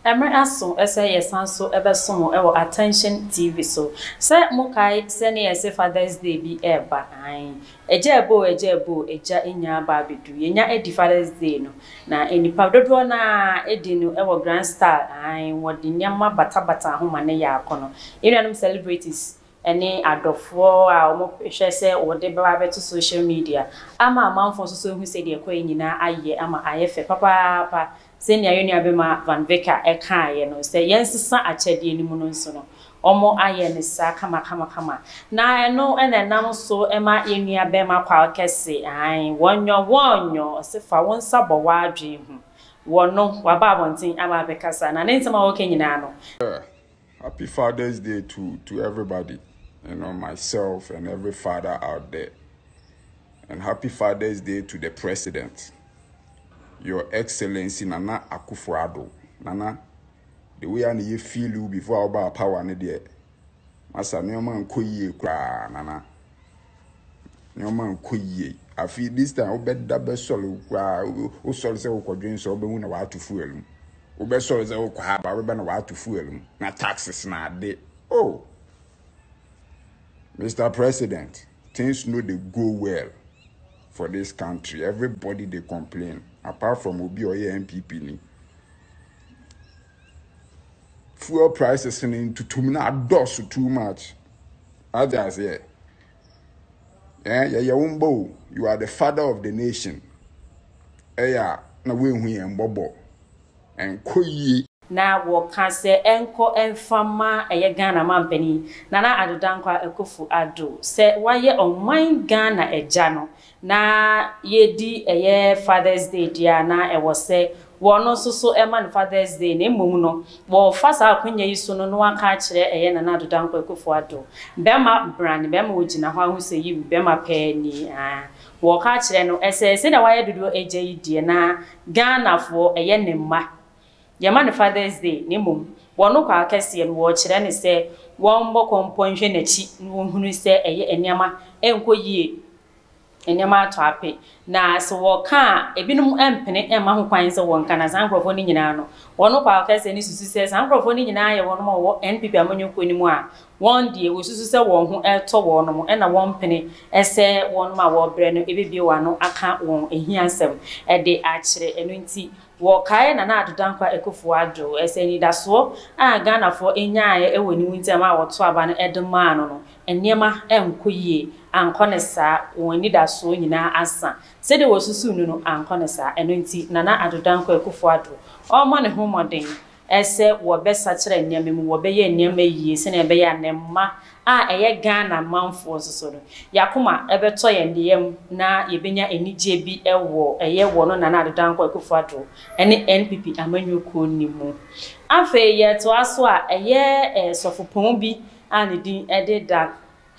Emre aso ese yesanso ebesomo ewo Attention TV so. Se mukai se ne yese Father's Day bi eba an. Ejebo eja enya ba bedu. Yenya edi Father's Day no. Na enipa dodo na edi no ewo Grand Star an wodi nyama bata homa ne ya akono. Enuanum celebrities ene adofo a omo hwe se wode ba beto social media. Ama amanfo so hu se de kwa nyina aye ama ayefe papa senior Yoni Abema Van Veka ekaye no se yensisa achede ni mu no nso no omo aye ne sa kama na eno enenam so ema Yoni Abema kwa kese ai wonyo se fa wonsa bo wadwe hu wono waba abontin ama bekasa na ne ntama wo kenyina no. Happy Father's Day to everybody, you know, myself and every father out there. And happy Father's Day to the president, Your Excellency Nana Akufo-Addo. Nana, the way I feel you before about power ne there. Masa nyoma nkoyie kra Nana. Nyoma nkoyie. I feel this time obed da be solo kra o solo se okodwen so obehu na wa to fuelu. Obe solo se okwa ba we na wa to fuelu. Na taxes na de. Oh. Mr. President, things know they go well for this country. Everybody they complain. Apart from Obi or MPP ni. Fuel prices into too much. As I say, you are the father of the nation. Na we bobo and koyi. Na woka se enko enfama eye Ghana mampani Nana Addo Dankwa Akufo-Addo se waye onman Ghana eja no na yedi eye Father's Day dia na ewo se wono so eman Father's Day na emom no wo fasa akonya yiso no waka kire eye Nana Addo Dankwa Akufo-Addo bema brand bema ogina ho ahu se yi bema pani wo ka kire no ese se da waye dodo eja yi die na Ghana fo eye ne mma Yaman Father's Day ni mum wono kwa akese no wo kire ne se won bo komponhwe nachi no hunu se eye eniama enkoyie eniama ato ape na so wo ka ebinum empene ema ho kwan se won kana sankrofo ni nyina no wono kwa akese ni susu se sankrofo ni nyina ye wono mo wo NPP amanyoko ni mu a won die wo susu se won ho eto wono mo na won pene ese won ma wo bre no ebebie wano aka won ehiansem de akire eno nti wokae Nana Addo Dankwa Akufo-Addo eseni daso a Ghana fo enyaaye ewoni winti ma woto aba no edema no eniema enkoyie ankonesa woni daso nyina asa sede wosusu nu no ankonesa eno nti Nana Addo Dankwa Akufo-Addo o ma ne ho moden ese wo besa kire eniema mu wo beye eniema yie se na ebe anemma a eye Ghana manfo so no yakoma ebeto ye ndeyam na yebenya enije bi ewo eye wo no Nana Addo Dankwa Akufo-Addo ene NPP amanyoko ni mu afa ye to aso a eye sofopon bi ani din ededa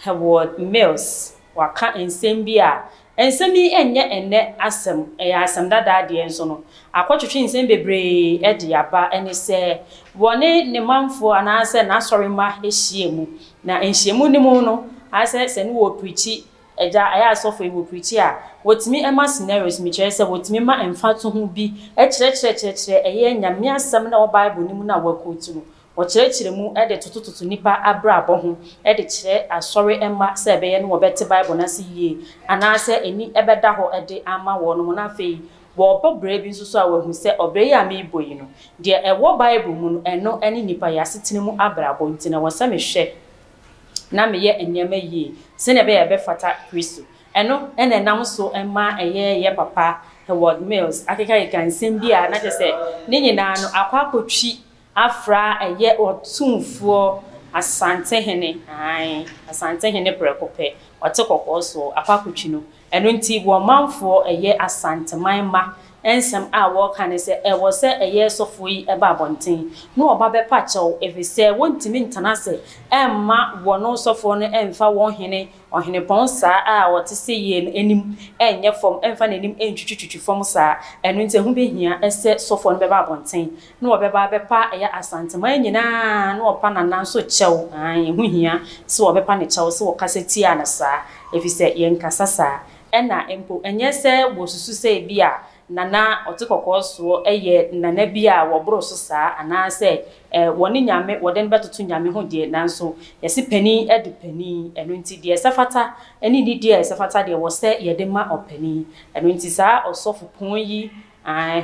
Howard Mills waka ensem bi a ensemi enye enne asem asem dada de enso no akwotwetwe ensem bebre ede aba ene se wone ne manfo anase na sorima ehyiemu na ehyiemu ni mu no ase se ne wo preachi eja aya asofo e wo preachi a wotimi ema scenarios mi kire se wotimi ma emfato ho bi kire eye nyame asem na wo Bible ni mu na wakotu no wo kire mu ede totototo nipa abrabo ho ede kire asori ema se ebe ye no wo bete Bible na se yie anase eni ebeda ho ede ama wo no na fei wo bobre bi nso so a wahu se obre ya me boyi no de ewo Bible mu no eno eni nipa ya setene mu abrabo ntina wo se me hwe na me ye enyema yie se na be ye be fata Kristo eno ene nam so ema ye papa Howard Mills akeka ikansem bi a na se ne nyina no akwakotwi afra eye otumfuo asante hene prekope otekoko so akwakotwi no eno nti wo manfo eye asante manma ensem a wo kan se wo se eye sofo yi eba abonten no oba be pa chew efise wontimi ntanase emma wono sofo no emfa won hene ohene ponsa a wote se ye enim enye fom emfa nanim entwitwitwi fom sa eno nti hu behia ese sofo no beba abonten no obeba be pa eye asante man nyina no opa nana so chew hu hia se obepa ne chew se wo kaseti ana sa efise ye nkasa sa ena empo enye se wo susu se bia nana otikoko so eye nana bi a wobro so saa ana se woni nyame woden betoto nyame ho de nanso yesi pani edu pani eno nti de sefata eni ni de sefata de wo se yede ma opani eno nti saa osofo pon yi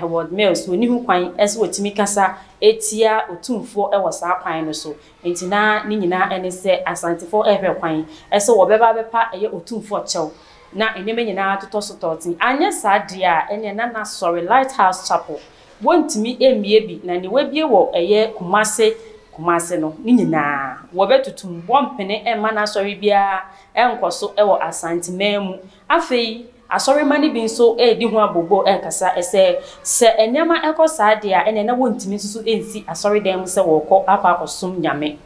Howard Mills woni hu kwan ese wotimi kasa etia otumfo ewo saa kwan no so enti na ni nyina ene se asantefo ehwe kwan ese wo beba bepa eye otumfo chew na eneme nyina atoto so totin anya saa de a ene na sorry Lighthouse Chapel wontimi emie bi na ne wabie wo eye kumase no ni nyina wo betutum bompene ema na sorry bia enkoso ewo asantememu afei asori mani bi nso di ho abobo kasa ese se enema ekosa de a ene na wontimi susu ensi asori dem se woko akwakosom nyame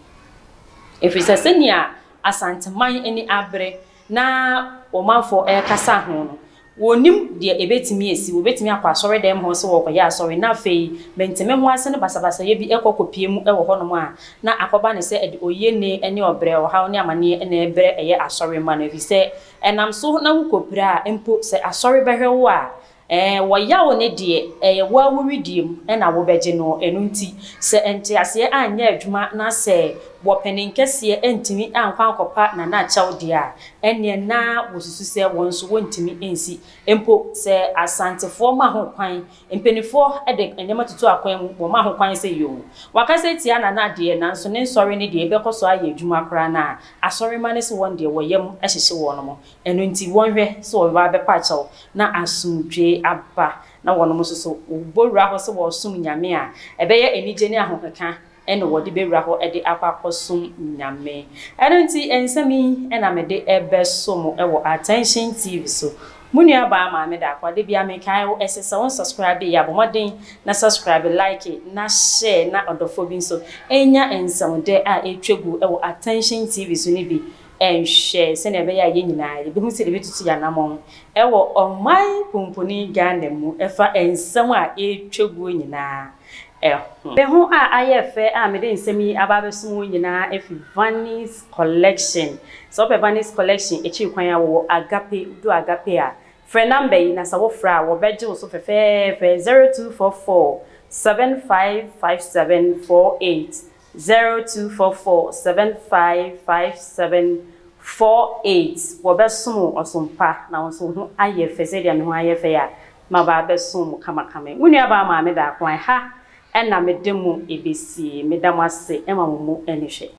efisa senia asanteman eni abre na omanfo kasa ho no wonim de ebetimi esi wobetimi akwa asori dem ho se woko ya asori na fei benteme ho ase ne basabasa ye bi ekokopie mu ewo honom a na akoba ne se edi oyene ene obre o ha ne amane ene ebre eye asori man efise enam so na wukopira empo se asori behwe wo a wo yawo ne de wo awuridiem na wo beje no enu nti se ente ase anya adwuma na se wo peninkese entimi ankwa akopa na chaw de a ene na wosusu se wonso wontimi ensi empo se asantefo ma ho kwan empenifo ede enyama tutu akwan mu bo ma ho kwan se yo wakase tia na de nanso ne nsori ne de ebekoso aye adwuma kra na asori mane se won de wo yam ahyehye wo no mo enu nti wonhwe se wo ba bepa chaw na asumdwe aba na wono musoso obowura ho se wo sum nyame a ebeye enije ne ahokeka ene wodi bewura ho ede akwakosum nyame eno nti ensemi ena mede ebesom ewo Attention TV so munua ba ma me da kwade bia me kai wo esesa won subscribe ya bomoden na subscribe like na share na odofobi so enya ensem de a etwegu ewo Attention TV so ni bi share se na be ya ye nyina ye bi hu se de betutu ya namon ewo omai pomponi Ghana mu efa ensem a etwegu nyina Behu a ayefe a mede nsemi ababesumu nyina efi Vanish Collection. So pe Vanish Collection echi kwan ya wo agape do agape a. Friend number yi na sawo fra wo beje wo so fefe 0244 755748 0244 755748 wo besumu osumpa na wonso hu ayefe se dia me hu ayefe ya ma ba besumu kama wunu aba ma me da kwan ha ena medemu ebesi medamase ema mumu enihwe